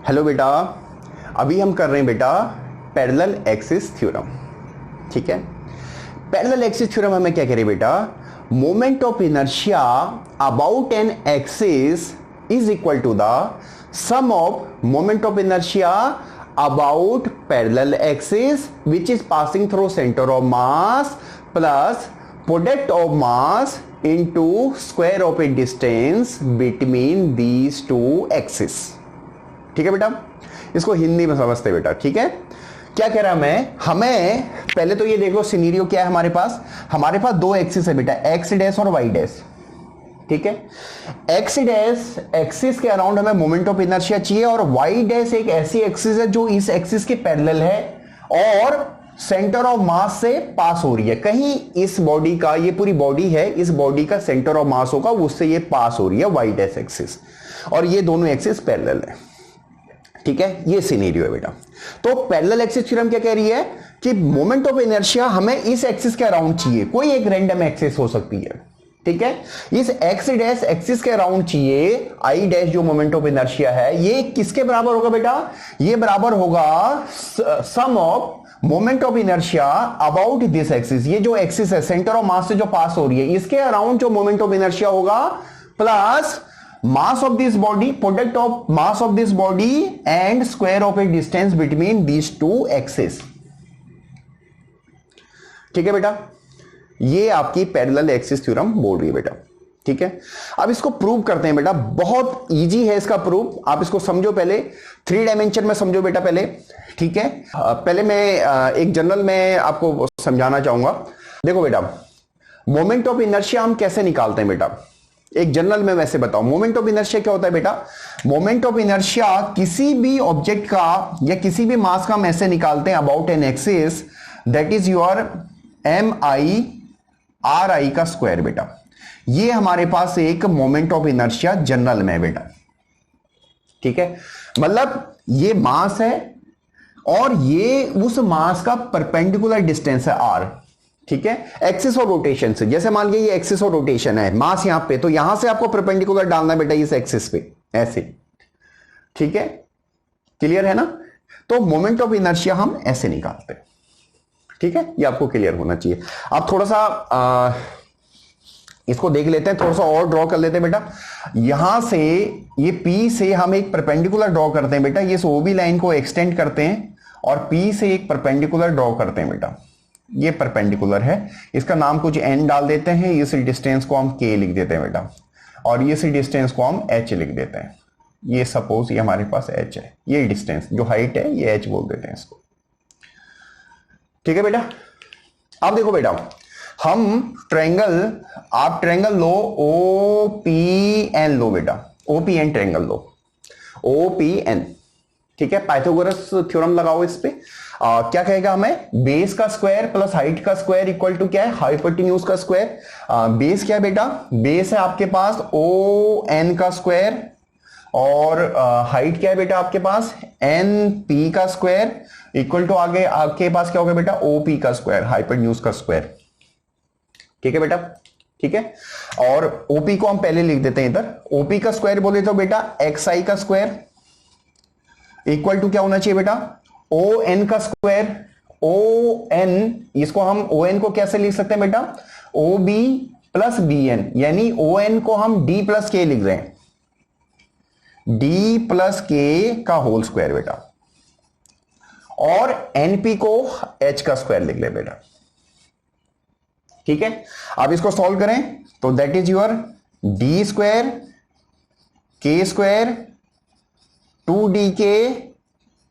Hello बेटा, अभी हम कर रहे हैं बेटा पैरेलल एक्सिस थ्योरम। ठीक है, पैरेलल एक्सिस थ्योरम हमें क्या कह रही है बेटा, moment of inertia about an axis is equal to the sum of moment of inertia about parallel axis which is passing through centre of mass plus product of mass into square of a distance between these two axis. ठीक है बेटा, इसको हिंदी में समझते बेटा। ठीक है, क्या कह रहा मैं, हमें पहले तो ये देखो सिनेरियो क्या है हमारे पास दो एक्सिस है बेटा, एक्स डैश और वाई डैश। ठीक है, एक्स डैश एक्सिस के अराउंड हमें मोमेंट ऑफ इनर्शिया चाहिए और वाई डैश एक ऐसी एक्सिस है जो इस एक्सिस के पैरेलल है और सेंटर ऑफ मास से पास हो रही है। कहीं इस बॉडी का, ये पूरी बॉडी है, इस बॉडी का सेंटर ऑफ मास होगा, उससे ये पास हो रही है वाई डैश एक्सिस, और ये दोनों एक्सिस पैरेलल है। ठीक है, ये सिनेरियो है बेटा। तो पैरेलल एक्सिस थ्योरम क्या कह रही है कि मोमेंट ऑफ इनर्शिया हमें इस एक्सिस के अराउंड चाहिए, कोई एक रैंडम एक्सिस हो सकती है। ठीक है, इस एक्स डैश एक्सिस के अराउंड चाहिए आई डैश जो मोमेंट ऑफ इनर्शिया है, ये किसके बराबर होगा बेटा, ये बराबर होगा sum of moment of inertia about this axis, ये जो एक्सिस है सेंटर ऑफ मास से जो पास हो रही है, इसके अराउंड जो मोमेंट ऑफ इनर्शिया होगा plus mass of this body, product of mass of this body and square of a distance between these two axes। ठीक है बेटा, ये आपकी पैरेलल एक्सिस थ्योरम बोल रही है बेटा। ठीक है, अब इसको प्रूव करते हैं बेटा, बहुत इजी है इसका प्रूफ। आप इसको समझो, पहले 3 डायमेंशन में समझो बेटा पहले। ठीक है, पहले मैं एक जनरल में आपको समझाना चाहूंगा। देखो बेटा, मोमेंट ऑफ इनर्शिया हम कैसे निकालते हैं बेटा, एक जनरल में वैसे बताओ। मोमेंट ऑफ इनर्शिया क्या होता है बेटा, मोमेंट ऑफ इनर्शिया किसी भी ऑब्जेक्ट का या किसी भी मास का हम ऐसे निकालते हैं about an axis, that is your M I R I का स्क्वायर बेटा। ये हमारे पास एक मोमेंट ऑफ इनर्शिया जनरल में है बेटा। ठीक है, मतलब ये मास है और ये उस मास का परपेंडिकुलर डिस्टेंस है आर। ठीक है, एक्सिस और रोटेशन से, जैसे मान लीजिए ये एक्सिस और रोटेशन है, मास यहां पे, तो यहां से आपको परपेंडिकुलर डालना है बेटा इस एक्सिस पे ऐसे। ठीक है, क्लियर है ना। तो मोमेंट ऑफ इनर्शिया हम ऐसे निकालते हैं। ठीक है, ये आपको क्लियर होना चाहिए। आप थोड़ा सा इसको देख लेते हैं, थोड़ा सा और ड्रॉ कर लेते हैं बेटा। यहां से ये P से हम एक परपेंडिकुलर ड्रॉ करते हैं बेटा, ये OB लाइन को एक्सटेंड करते हैं और P से एक परपेंडिकुलर ड्रॉ करते हैं बेटा। ये परपेंडिकुलर है, इसका नाम कुछ n डाल देते हैं, इस डिस्टेंस को हम k लिख देते हैं बेटा, और इस डिस्टेंस को हम h लिख देते हैं। ये सपोज ये हमारे पास h है, ये डिस्टेंस जो हाइट है ये h बोल देते हैं इसको। ठीक है बेटा, अब देखो बेटा, हम ट्रायंगल, आप ट्रायंगल लो OPN लो बेटा, OPN ट्रायंगल लो, OPN। ठीक है, पाइथागोरस थ्योरम लगाओ इस पे। क्या कहेगा हमें, बेस का स्क्वायर प्लस हाइट का स्क्वायर इक्वल टू क्या है, हाइपोटेन्यूज का स्क्वायर। बेस क्या है बेटा, बेस है आपके पास ON का स्क्वायर और हाइट क्या है बेटा आपके पास NP का स्क्वायर इक्वल टू आगे आपके पास क्या होगा बेटा OP का स्क्वायर, हाइपोटेन्यूज का स्क्वायर। ठीक है बेटा, ठीक है, और OP को हम पहले लिख देते हैं इधर, OP का स्क्वायर बोले तो बेटा XI का स्क्वायर इक्वल टू क्या होना चाहिए बेटा ON का स्क्वायर। ON, इसको हम ON को कैसे लिख सकते हैं बेटा, OB प्लस BN, यानी ON को हम D प्लस K लिख रहे हैं, D प्लस K का होल स्क्वायर बेटा, और NP को H का स्क्वायर लिख ले बेटा। ठीक है, अब इसको सॉल्व करें तो that is your D square K square 2DK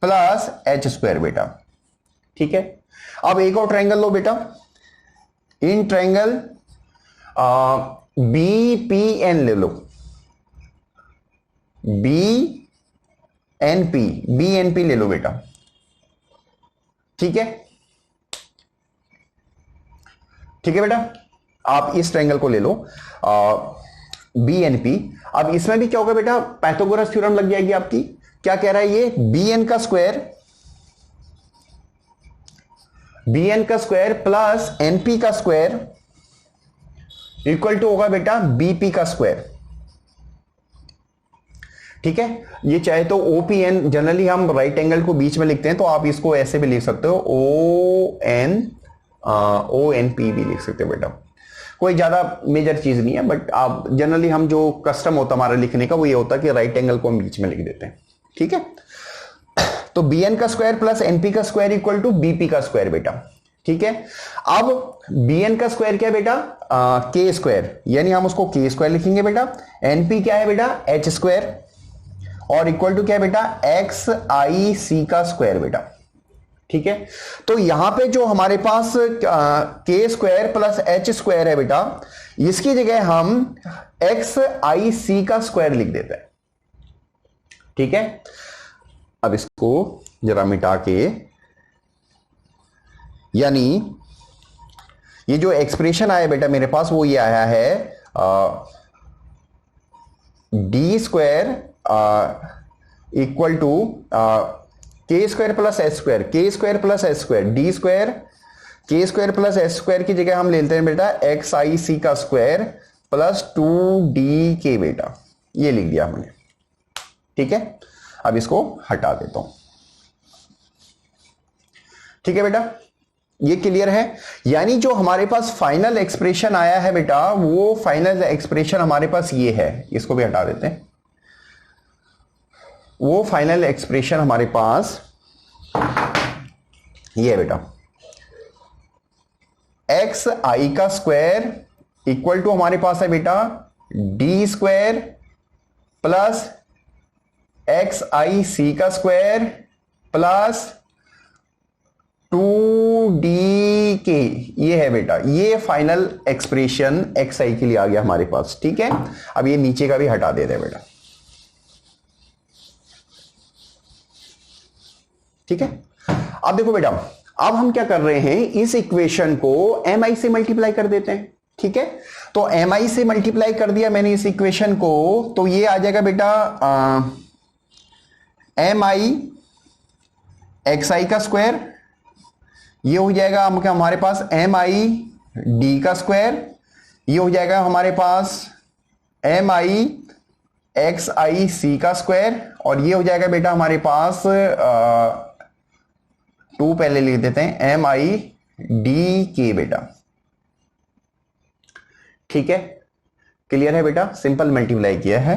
plus H square बेटा। ठीक है, अब एक और ट्रायंगल लो बेटा, इन ट्रायंगल BPN ले लो, BNP ले लो बेटा। ठीक है, ठीक है बेटा, आप इस ट्रायंगल को ले लो BNP। अब इसमें भी क्या होगा बेटा, पाइथागोरस थ्योरम लग जाएगी आपकी। क्या कह रहा है ये, BN का स्क्वायर प्लस NP का स्क्वायर इक्वल टू होगा बेटा BP का स्क्वायर। ठीक है, ये चाहे तो OPN, जनरली हम राइट एंगल को बीच में लिखते हैं, तो आप इसको ऐसे भी लिख सकते हो, ONP भी लिख सकते हो बेटा, कोई ज्यादा मेजर चीज नहीं है, बट आप जनरली हम जो कस्टम होता हमारा लिखने का वो ये होता है कि राइट एंगल को हम बीच में लिख देते हैं। ठीक है, तो BN का स्क्वायर प्लस NP का स्क्वायर इक्वल टू BP का स्क्वायर बेटा। ठीक है, अब BN का स्क्वायर क्या है बेटा, K स्क्वायर, यानी हम उसको K स्क्वायर लिखेंगे बेटा। NP क्या है बेटा, H स्क्वायर, और इक्वल टू क्या है बेटा, XIC का स्क्वायर बेटा। ठीक है, तो यहां पे जो हमारे पास K square plus H square है बेटा, इसकी जगह हम XIC का स्क्वायर लिख देते हैं। ठीक है, अब इसको जरा मिटा के, यानी ये जो एक्सप्रेशन आया बेटा मेरे पास वो ये आया है D square equal to K square plus H square, K square plus H square, D square, K square plus H square की जगह हम लेते हैं बेटा XIC का स्क्वायर प्लस 2DK बेटा, ये लिख दिया हमने। ठीक है, अब इसको हटा देता हूं। ठीक है बेटा, ये क्लियर है, यानी जो हमारे पास फाइनल एक्सप्रेशन आया है बेटा, वो फाइनल एक्सप्रेशन हमारे पास ये है, इसको भी हटा देते हैं। वो फाइनल एक्सप्रेशन हमारे पास ये है बेटा, XI का स्क्वायर इक्वल टू हमारे पास है बेटा D स्क्वायर प्लस XIC का स्क्वायर प्लस 2DK, ये है बेटा, ये फाइनल एक्सप्रेशन XI के लिए आ गया हमारे पास। ठीक है, अब ये नीचे का भी हटा दे रहे बेटा। ठीक है, अब देखो बेटा, अब हम क्या कर रहे हैं, इस इक्वेशन को MI से मल्टीप्लाई कर देते हैं। ठीक है, तो MI से मल्टीप्लाई कर दिया मैंने इस इक्वेशन को, तो ये आ जाएगा बेटा MI XI का स्क्वायर, ये हो जाएगा हमारे पास MI D का स्क्वायर, ये हो जाएगा हमारे पास MI XIC का स्क्वायर, और ये हो जाएगा बेटा हमारे पास 2 पहले लिख देते हैं MIDK बेटा। ठीक है, क्लियर है बेटा, सिंपल मल्टीप्लाई किया है।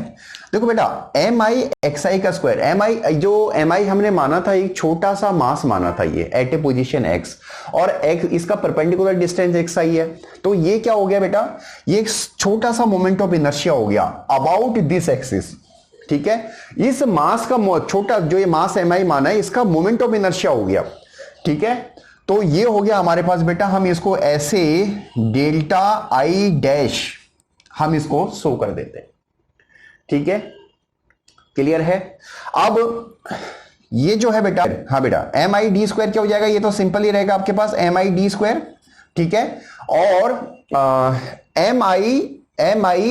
देखो बेटा, MI XI का स्क्वायर, MI जो MI हमने माना था एक छोटा सा मास माना था ये एट ए पोजीशन X, और X इसका परपेंडिकुलर डिस्टेंस XI है, तो ये क्या हो गया बेटा, ये एक छोटा सा मोमेंट ऑफ इनर्शिया हो गया अबाउट दिस एक्सिस। ठीक है, इस मास का छोटा जो ये मास MI माना है, इसका मोमेंट ऑफ इनर्शिया हो गया। ठीक है, तो ये हो गया हमारे पास बेटा, हम इसको ऐसे डेल्टा I डैश हम इसको शो कर देते हैं। ठीक है, क्लियर है। अब ये जो है बेटा, हाँ बेटा, MID स्क्वायर क्या हो जाएगा, ये तो सिंपल ही रहेगा आपके पास MID स्क्वायर। ठीक है, और MI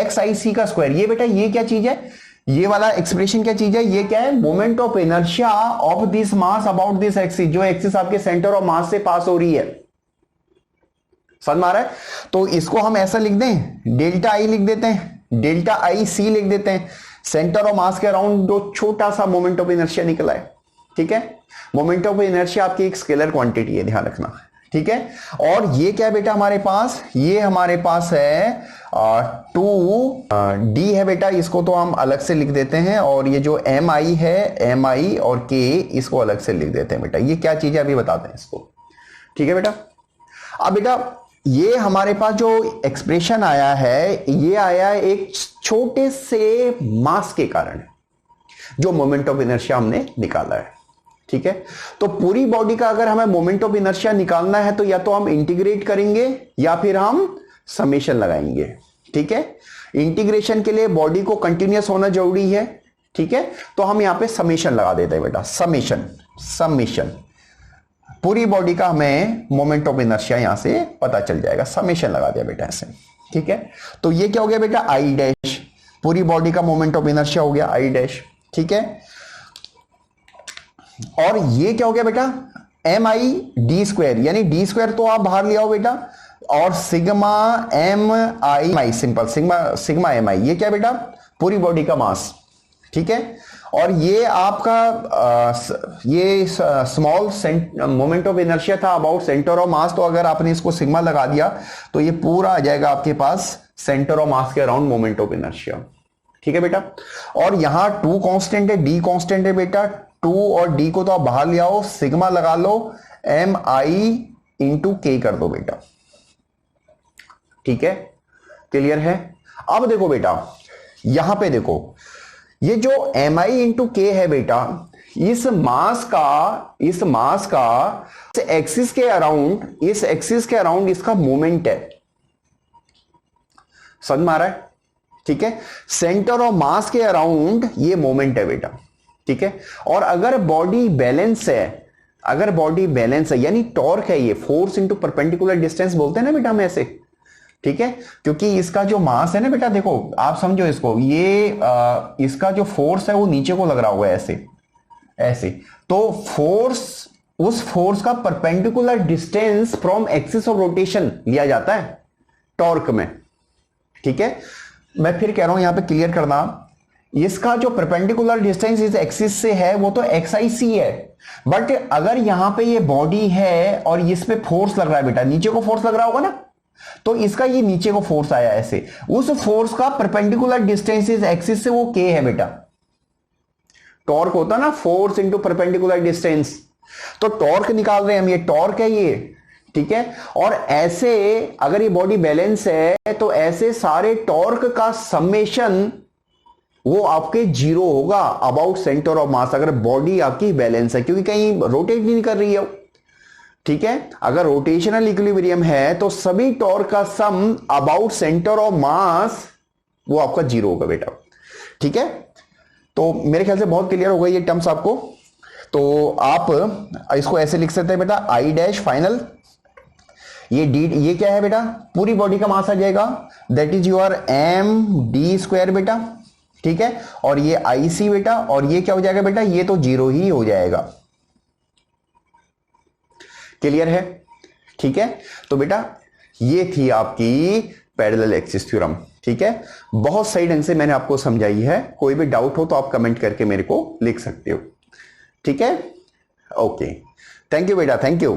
XIC का स्क्वायर, ये बेटा ये क्या चीज है, ये वाला एक्सप्रेशन क्या चीज है, ये क्या है, moment of inertia of this mass about this axis, जो एक्सिस आपके सेंटर ऑफ मास से पास हो रही है। समझ में आ रहा है, तो इसको हम ऐसा लिख दें, डेल्टा I लिख देते हैं, डेल्टा IC लिख देते हैं, सेंटर ऑफ मास के अराउंड जो छोटा सा मोमेंट ऑफ इनर्शिया निकला है। ठीक है, मोमेंट ऑफ इनर्शिया आपकी एक स्केलर क्वांटिटी है, ध्यान रखना। ठीक है, और ये क्या है बेटा हमारे पास, ये हमारे पास है 2D है बेटा, इसको तो हम अलग से लिख देते हैं, और ये जो MI है, MI और K इसको अलग से लिख देते हैं बेटा। ये क्या चीज है अभी बताते हैं इसको। ठीक है बेटा, अब बेटा ये हमारे पास जो एक्सप्रेशन आया है, ये आया है एक छोटे से मास के कारण, जो मोमेंट ऑफ इनर्शिया हमने निकाला है। ठीक है, तो पूरी बॉडी का अगर हमें मोमेंट ऑफ इनर्शिया निकालना है, तो या तो हम इंटीग्रेट करेंगे या फिर हम समेशन लगाएंगे। ठीक है, इंटीग्रेशन के लिए बॉडी को कंटिन्यूअस होना जरूरी है। ठीक है, तो हम यहां पे समेशन लगा देते हैं बेटा, समेशन पूरी बॉडी का हमें मोमेंट ऑफ इनर्शिया यहां से पता चल जाएगा, समेशन लगा दिया बेटा ऐसे। ठीक है, तो ये क्या हो गया बेटा, I डैश, पूरी बॉडी का मोमेंट ऑफ इनर्शिया हो गया I डैश। ठीक है, और ये क्या हो गया बेटा, MID स्क्वायर, यानी D स्क्वायर तो आप बाहर ले आओ बेटा, और sigma MI, simple sigma MI, ये क्या बेटा, पूरी बॉडी का मास। ठीक है। और ये आपका ये स्मॉल मोमेंट ऑफ इनर्शिया था अबाउट सेंटर ऑफ मास, तो अगर आपने इसको सिग्मा लगा दिया तो ये पूरा आ जाएगा आपके पास सेंटर ऑफ मास के अराउंड मोमेंट ऑफ इनर्शिया। ठीक है बेटा। और यहां 2 कांस्टेंट है, डी कांस्टेंट है बेटा, 2 और डी को तो आप बाहर ले आओ, सिग्मा लगा लो, एम आई इंटू के कर दो बेटा। ठीक है, क्लियर है। अब देखो बेटा, यहां पे देखो, ये जो एम आई इंटू के है बेटा, इस मास का इस एक्सिस के अराउंड इसका मोमेंट है। समझ में आ रहा है? ठीक है, सेंटर ऑफ मास के अराउंड ये मोमेंट है बेटा। ठीक है। और अगर बॉडी बैलेंस है यानी टॉर्क है, ये फोर्स इंटू परपेंडिकुलर डिस्टेंस बोलते हैं ना बेटा हम ऐसे। ठीक है, क्योंकि इसका जो मास है ना बेटा, देखो आप समझो इसको, ये इसका जो फोर्स है वो नीचे को लग रहा होगा ऐसे, तो उस फोर्स का perpendicular distance from axis of rotation लिया जाता है टॉर्क में। ठीक है, मैं फिर कह रहा हूं यहां पे क्लियर करना, इसका जो परपेंडिकुलर डिस्टेंस इस एक्सिस से है वो तो XIC है, बट अगर यहां पे ये बॉडी है और इस पे फोर्स लग रहा है बेटा, नीचे को फोर्स लग रहा होगा ना, तो इसका ये नीचे को फोर्स आया ऐसे, उस फोर्स का परपेंडिकुलर डिस्टेंस इस एक्सिस से वो K है बेटा। टॉर्क होता ना फोर्स इंटू परपेंडिकुलर डिस्टेंस, तो टॉर्क निकाल रहे हैं हम, ये टॉर्क है ये। ठीक है, और ऐसे अगर ये बॉडी बैलेंस है तो ऐसे सारे टॉर्क का समेशन वो आपके 0 होगा अबाउट सेंटर ऑफ मास, अगर बॉडी आपकी बैलेंस है, क्योंकि कहीं रोटेट नहीं कर रही है। ठीक है, अगर रोटेशनल इक्विलिब्रियम है तो सभी टॉर्क का sum about centre of mass वो आपका 0 होगा बेटा। ठीक है, तो मेरे ख्याल से बहुत क्लियर हो गई ये टर्म्स आपको। तो आप इसको ऐसे लिख सकते हैं बेटा, आई डैश फाइनल, ये क्या है बेटा, पूरी बॉडी का मास आ जाएगा, दैट इज योर md² बेटा। ठीक है, और ये IC बेटा, और ये क्या हो जाएगा बेटा, ये तो 0 ही हो जाएगा। क्लियर है? ठीक है, तो बेटा ये थी आपकी पैरेलल एक्सिस थ्योरम। ठीक है, बहुत सही ढंग से मैंने आपको समझाई है, कोई भी डाउट हो तो आप कमेंट करके मेरे को लिख सकते हो। ठीक है, ओके, थैंक यू बेटा, थैंक यू।